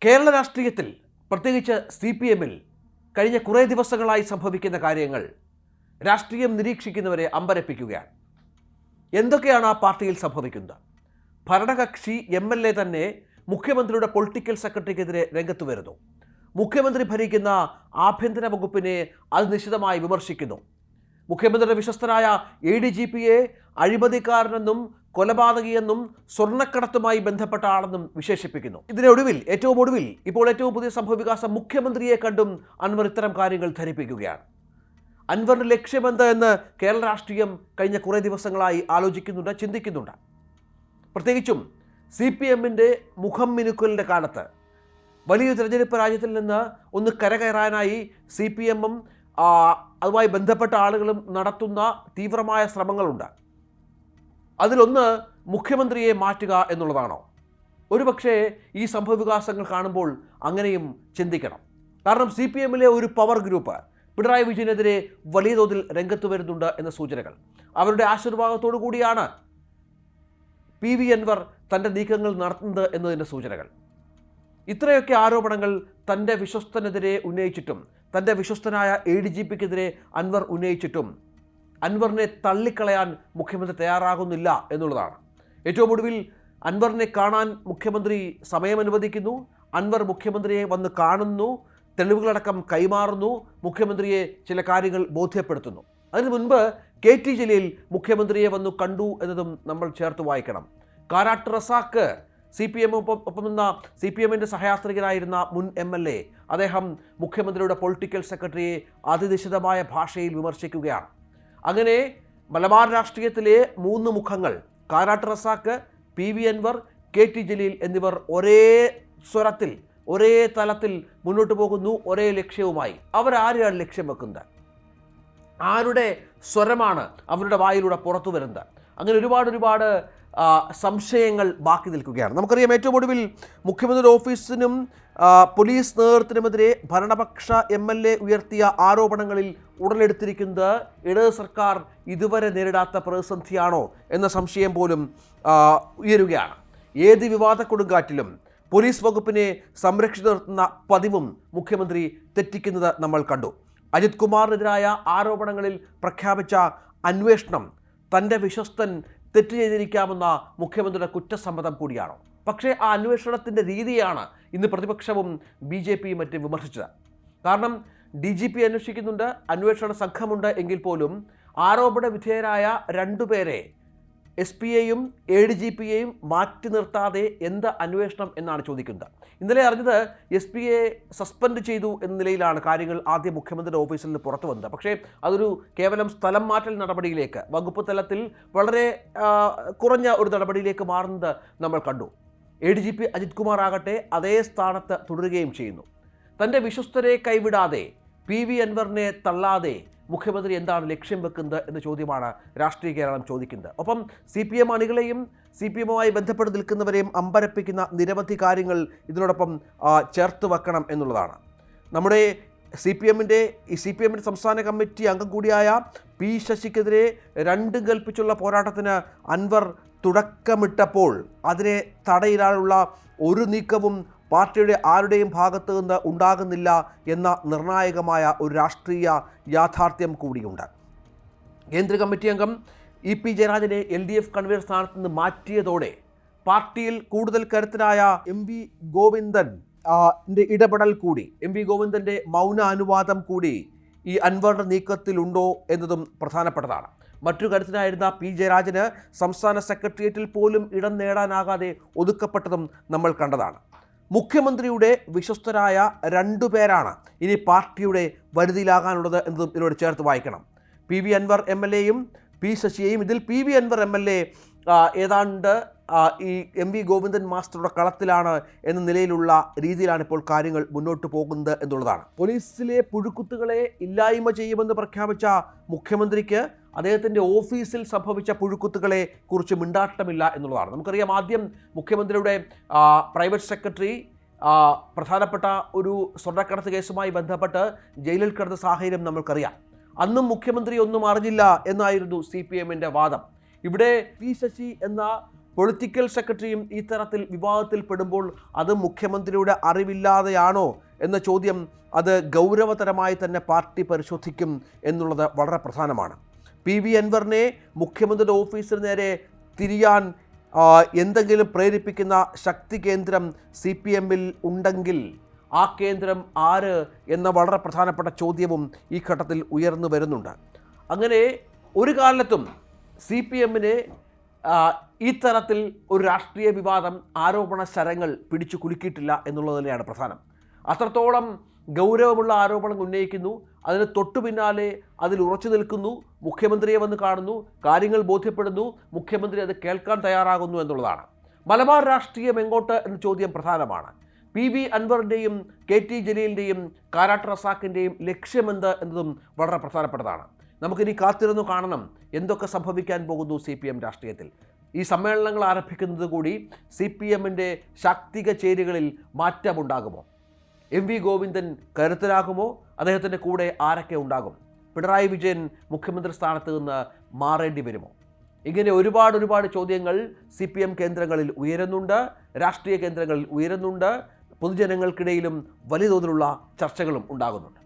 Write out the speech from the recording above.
കേരള രാഷ്ട്രീയത്തിൽ പ്രത്യേകിച്ച് CPM-ൽ കഴിഞ്ഞ കുറേ ദിവസങ്ങളായി സംഭവിക്കുന്ന കാര്യങ്ങൾ രാഷ്ട്രീയം നിരീക്ഷിക്കുന്നവരെ അമ്പരപ്പിക്കുകയാണ്. എന്തൊക്കെയാണ് ആ പാർട്ടിയിൽ സംഭവിക്കുന്നത്? ഭരണകക്ഷി MLA തന്നെ മുഖ്യമന്ത്രിയുടെ പൊളിറ്റിക്കൽ സെക്രട്ടറിക്കെതിരെ രംഗത്ത് വരുന്നു. മുഖ്യമന്ത്രി ഭരിക്കുന്ന ആഭ്യന്തര വകുപ്പിനെ അത് നിശിതമായി വിമർശിക്കുന്നു. മുഖ്യമന്ത്രിയുടെ വിശ്വസ്തനായ ADGP-യെ അഴിമതിക്കാരനെന്നും കൊലപാതകിയെന്നും സ്വർണ്ണക്കടത്തുമായി ബന്ധപ്പെട്ട ആളെന്നും വിശേഷിപ്പിക്കുന്നു. ഏറ്റവും ഒടുവിൽ ഇപ്പോൾ ഏറ്റവും പുതിയ സംഭവവികാസം മുഖ്യമന്ത്രിയെ കണ്ടും അൻവർ ഇത്തരം കാര്യങ്ങൾ ധരിപ്പിക്കുകയാണ്. അൻവറിന്റെ ലക്ഷ്യമെന്ത് എന്ന് കേരള രാഷ്ട്രീയം കഴിഞ്ഞ കുറേ ദിവസങ്ങളായി ആലോചിക്കുന്നുണ്ട്, ചിന്തിക്കുന്നുണ്ട്. പ്രത്യേകിച്ചും CPM-ന്റെ മുഖം മിനുക്കലിൻ്റെ കാലത്ത് വലിയ തിരഞ്ഞെടുപ്പ് രാജ്യത്തിൽ നിന്ന് ഒന്ന് കരകയറാനായി CPM-ഉം അതുമായി ബന്ധപ്പെട്ട ആളുകളും നടത്തുന്ന തീവ്രമായ ശ്രമങ്ങളുണ്ട്. അതിലൊന്ന് മുഖ്യമന്ത്രിയെ മാറ്റുക എന്നുള്ളതാണോ? ഒരുപക്ഷേ ഈ സംഭവവികാസങ്ങൾ കാണുമ്പോൾ അങ്ങനെയും ചിന്തിക്കണം. കാരണം CPM-ലെ ഒരു പവർ ഗ്രൂപ്പ് പിണറായി വിജയനെതിരെ വലിയ തോതിൽ രംഗത്ത് വരുന്നുണ്ട് എന്ന സൂചനകൾ. അവരുടെ ആശീർവാദത്തോടു കൂടിയാണ് PV അൻവർ തൻ്റെ നീക്കങ്ങൾ നടത്തുന്നത് എന്നതിൻ്റെ സൂചനകൾ. ഇത്രയൊക്കെ ആരോപണങ്ങൾ തൻ്റെ വിശ്വസ്തനെതിരെ ഉന്നയിച്ചിട്ടും തൻ്റെ വിശ്വസ്തനായ ADGP-ക്കെതിരെ അൻവർ ഉന്നയിച്ചിട്ടും അൻവറിനെ തള്ളിക്കളയാൻ മുഖ്യമന്ത്രി തയ്യാറാകുന്നില്ല എന്നുള്ളതാണ്. ഏറ്റവും ഒടുവിൽ അൻവറിനെ കാണാൻ മുഖ്യമന്ത്രി സമയമനുവദിക്കുന്നു. അൻവർ മുഖ്യമന്ത്രിയെ വന്ന് കാണുന്നു, തെളിവുകളടക്കം കൈമാറുന്നു, മുഖ്യമന്ത്രിയെ ചില കാര്യങ്ങൾ ബോധ്യപ്പെടുത്തുന്നു. അതിനു മുൻപ് KT ജലീൽ മുഖ്യമന്ത്രിയെ വന്നു കണ്ടു എന്നതും നമ്മൾ ചേർത്ത് വായിക്കണം. കാരാട്ട് റസാക്ക് ഒപ്പം നിന്ന CPM-ന്റെ സഹയാത്രികനായിരുന്ന മുൻ MLA, അദ്ദേഹം മുഖ്യമന്ത്രിയുടെ പൊളിറ്റിക്കൽ സെക്രട്ടറിയെ അതിനിശിതമായ ഭാഷയിൽ വിമർശിക്കുകയാണ്. അങ്ങനെ മലബാർ രാഷ്ട്രീയത്തിലെ 3 മുഖങ്ങൾ, കാരാട്ട് റസാക്ക്, PV അൻവർ, KT ജലീൽ എന്നിവർ ഒരേ സ്വരത്തിൽ ഒരേ തലത്തിൽ മുന്നോട്ട് പോകുന്നു, ഒരേ ലക്ഷ്യവുമായി. അവരാരെയാണ് ലക്ഷ്യം വെക്കുന്നത്? ആരുടെ സ്വരമാണ് അവരുടെ വായിലൂടെ പുറത്തു വരുന്നത്? അങ്ങനെ ഒരുപാട് സംശയങ്ങൾ ബാക്കി നിൽക്കുകയാണ്. നമുക്കറിയാം, ഏറ്റവും ഒടുവിൽ മുഖ്യമന്ത്രിയുടെ ഓഫീസിനും പോലീസ് നേതൃത്വത്തിനുമെതിരെ ഭരണപക്ഷ MLA ഉയർത്തിയ ആരോപണങ്ങളിൽ ഉടലെടുത്തിരിക്കുന്നത് ഇടത് സർക്കാർ ഇതുവരെ നേരിടാത്ത പ്രതിസന്ധിയാണോ എന്ന സംശയം പോലും ഉയരുകയാണ്. ഏത് വിവാദ കൊടുങ്കാറ്റിലും പോലീസ് വകുപ്പിനെ സംരക്ഷിച്ചു നിർത്തുന്ന പതിവും മുഖ്യമന്ത്രി തെറ്റിക്കുന്നത് നമ്മൾ കണ്ടു. അജിത് കുമാറിനെതിരായ ആരോപണങ്ങളിൽ പ്രഖ്യാപിച്ച അന്വേഷണം തൻ്റെ വിശ്വസ്തൻ തെറ്റ് ചെയ്തിരിക്കാമെന്ന മുഖ്യമന്ത്രിയുടെ കുറ്റസമ്മതം കൂടിയാണോ? പക്ഷേ ആ അന്വേഷണത്തിൻ്റെ രീതിയാണ് ഇന്ന് പ്രതിപക്ഷവും BJPയും മറ്റും വിമർശിച്ചത്. കാരണം DGP അന്വേഷിക്കുന്നുണ്ട്, അന്വേഷണ സംഘമുണ്ട് എങ്കിൽ പോലും ആരോപണ വിധേയരായ 2 പേരെ SP-യെയും ADGP-യെയും മാറ്റി നിർത്താതെ എന്ത് അന്വേഷണം എന്നാണ് ചോദിക്കുന്നത്. ഇന്നലെ അറിഞ്ഞത് SP-യെ സസ്പെൻഡ് ചെയ്തു എന്ന നിലയിലാണ് കാര്യങ്ങൾ ആദ്യം മുഖ്യമന്ത്രിയുടെ ഓഫീസിൽ നിന്ന് പുറത്തു വന്നത്. പക്ഷേ അതൊരു കേവലം സ്ഥലം മാറ്റൽ നടപടിയിലേക്ക്, വകുപ്പ് തലത്തിൽ വളരെ കുറഞ്ഞ ഒരു നടപടിയിലേക്ക് മാറുന്നത് നമ്മൾ കണ്ടു. ADGP അജിത് കുമാർ ആകട്ടെ അതേ സ്ഥാനത്ത് തുടരുകയും ചെയ്യുന്നു. തൻ്റെ വിശ്വസ്തരെ കൈവിടാതെ, PV അൻവറിനെ തള്ളാതെ മുഖ്യമന്ത്രി എന്താണ് ലക്ഷ്യം വെക്കുന്നത് എന്ന ചോദ്യമാണ് രാഷ്ട്രീയ കേരളം ചോദിക്കുന്നത്. ഒപ്പം CPM അണികളെയും CPM-മായി ബന്ധപ്പെട്ട് നിൽക്കുന്നവരെയും അമ്പരപ്പിക്കുന്ന നിരവധി കാര്യങ്ങൾ ഇതിനോടൊപ്പം ചേർത്ത് വെക്കണം എന്നുള്ളതാണ്. നമ്മുടെ CPM-ന്റെ സംസ്ഥാന കമ്മിറ്റി അംഗം കൂടിയായ P ശശിക്കെതിരെ 2 കൽപ്പിച്ചുള്ള പോരാട്ടത്തിന് അൻവർ തുടക്കമിട്ടപ്പോൾ അതിനെ തടയിടാനുള്ള ഒരു നീക്കവും പാർട്ടിയുടെ ആരുടെയും ഭാഗത്തു നിന്ന് ഉണ്ടാകുന്നില്ല എന്ന നിർണായകമായ ഒരു രാഷ്ട്രീയ യാഥാർത്ഥ്യം കൂടിയുണ്ട്. കേന്ദ്ര കമ്മിറ്റി അംഗം EP ജയരാജനെ LDF കൺവീനർ സ്ഥാനത്ത് നിന്ന് മാറ്റിയതോടെ പാർട്ടിയിൽ കൂടുതൽ കരുത്തനായ MV ഗോവിന്ദൻ്റെ ഇടപെടൽ കൂടി, MV ഗോവിന്ദൻ്റെ മൗന അനുവാദം കൂടി ഈ അൻവറിൻ്റെ നീക്കത്തിലുണ്ടോ എന്നതും പ്രധാനപ്പെട്ടതാണ്. മറ്റൊരു കരുത്തനായിരുന്ന P ജയരാജന് സംസ്ഥാന സെക്രട്ടേറിയറ്റിൽ പോലും ഇടം നേടാനാകാതെ ഒതുക്കപ്പെട്ടതും നമ്മൾ കണ്ടതാണ്. മുഖ്യമന്ത്രിയുടെ വിശ്വസ്തരായ 2 പേരാണ് ഇനി പാർട്ടിയുടെ വരുതിയിലാകാനുള്ളത് എന്നതും ഇതിനോട് ചേർത്ത് വായിക്കണം. PV Anwar MLA-യും P ശശിയെയും. ഇതിൽ PV അൻവർ MLA ഏതാണ്ട് ഈ MV ഗോവിന്ദൻ മാസ്റ്ററുടെ കളത്തിലാണ് എന്ന നിലയിലുള്ള രീതിയിലാണ് ഇപ്പോൾ കാര്യങ്ങൾ മുന്നോട്ട് പോകുന്നത് എന്നുള്ളതാണ്. പോലീസിലെ പുഴുക്കുത്തുകളെ ഇല്ലായ്മ ചെയ്യുമെന്ന് പ്രഖ്യാപിച്ച മുഖ്യമന്ത്രിക്ക് അദ്ദേഹത്തിൻ്റെ ഓഫീസിൽ സംഭവിച്ച പുഴുക്കുത്തുകളെ കുറിച്ച് മിണ്ടാട്ടമില്ല എന്നുള്ളതാണ്. നമുക്കറിയാം, ആദ്യം മുഖ്യമന്ത്രിയുടെ പ്രൈവറ്റ് സെക്രട്ടറി പ്രധാനപ്പെട്ട ഒരു സ്വർണ്ണക്കടത്ത് കേസുമായി ബന്ധപ്പെട്ട് ജയിലിൽ കിടന്ന സാഹചര്യം നമ്മൾക്കറിയാം. അന്നും മുഖ്യമന്ത്രി ഒന്നും അറിഞ്ഞില്ല എന്നായിരുന്നു CPM-ന്റെ വാദം. ഇവിടെ P ശശി എന്ന പൊളിറ്റിക്കൽ സെക്രട്ടറിയും ഈ തരത്തിൽ വിവാദത്തിൽപ്പെടുമ്പോൾ അത് മുഖ്യമന്ത്രിയുടെ അറിവില്ലാതെയാണോ എന്ന ചോദ്യം അത് ഗൗരവതരമായി തന്നെ പാർട്ടി പരിശോധിക്കും എന്നുള്ളത് വളരെ പ്രധാനമാണ്. PV അൻവറിനെ മുഖ്യമന്ത്രിയുടെ ഓഫീസിന് നേരെ തിരിയാൻ എന്തെങ്കിലും പ്രേരിപ്പിക്കുന്ന ശക്തി കേന്ദ്രം CPM-ൽ ഉണ്ടെങ്കിൽ ആ കേന്ദ്രം ആര് എന്ന വളരെ പ്രധാനപ്പെട്ട ചോദ്യവും ഈ ഘട്ടത്തിൽ ഉയർന്നു വരുന്നുണ്ട്. അങ്ങനെ ഒരു കാലത്തും CPM-നെ ഈ തരത്തിൽ ഒരു രാഷ്ട്രീയ വിവാദം ആരോപണ ശരങ്ങൾ പിടിച്ചു കുലുക്കിയിട്ടില്ല എന്നുള്ളത് തന്നെയാണ് പ്രധാനം. അത്രത്തോളം ഗൗരവമുള്ള ആരോപണം ഉന്നയിക്കുന്നു, അതിന് തൊട്ടു പിന്നാലെ അതിൽ ഉറച്ചു നിൽക്കുന്നു, മുഖ്യമന്ത്രിയെ വന്ന് കാണുന്നു, കാര്യങ്ങൾ ബോധ്യപ്പെടുന്നു, മുഖ്യമന്ത്രി അത് കേൾക്കാൻ തയ്യാറാകുന്നു എന്നുള്ളതാണ്. മലബാർ രാഷ്ട്രീയം എങ്ങോട്ട് എന്ന ചോദ്യം പ്രധാനമാണ്. PV അൻവറിൻ്റെയും KT ജലീലിൻ്റെയും കാരാട്ട് റസാക്കിൻ്റെയും ലക്ഷ്യമെന്ത് എന്നതും വളരെ പ്രധാനപ്പെട്ടതാണ്. നമുക്കിനി കാത്തിരുന്നു കാണണം എന്തൊക്കെ സംഭവിക്കാൻ പോകുന്നു CPM രാഷ്ട്രീയത്തിൽ. ഈ സമ്മേളനങ്ങൾ ആരംഭിക്കുന്നത് കൂടി CPM-ൻ്റെ ശാക്തിക ചേരികളിൽ മാറ്റമുണ്ടാകുമോ? MV ഗോവിന്ദൻ കരുത്തരാകുമോ? അദ്ദേഹത്തിൻ്റെ കൂടെ ആരൊക്കെ ഉണ്ടാകും? പിണറായി വിജയൻ മുഖ്യമന്ത്രി സ്ഥാനത്ത് നിന്ന് മാറേണ്ടി വരുമോ? ഇങ്ങനെ ഒരുപാട് ചോദ്യങ്ങൾ CPM കേന്ദ്രങ്ങളിൽ ഉയരുന്നുണ്ട്, രാഷ്ട്രീയ കേന്ദ്രങ്ങളിൽ ഉയരുന്നുണ്ട്, പൊതുജനങ്ങൾക്കിടയിലും വലിയ തോതിലുള്ള ചർച്ചകളും ഉണ്ടാകുന്നുണ്ട്.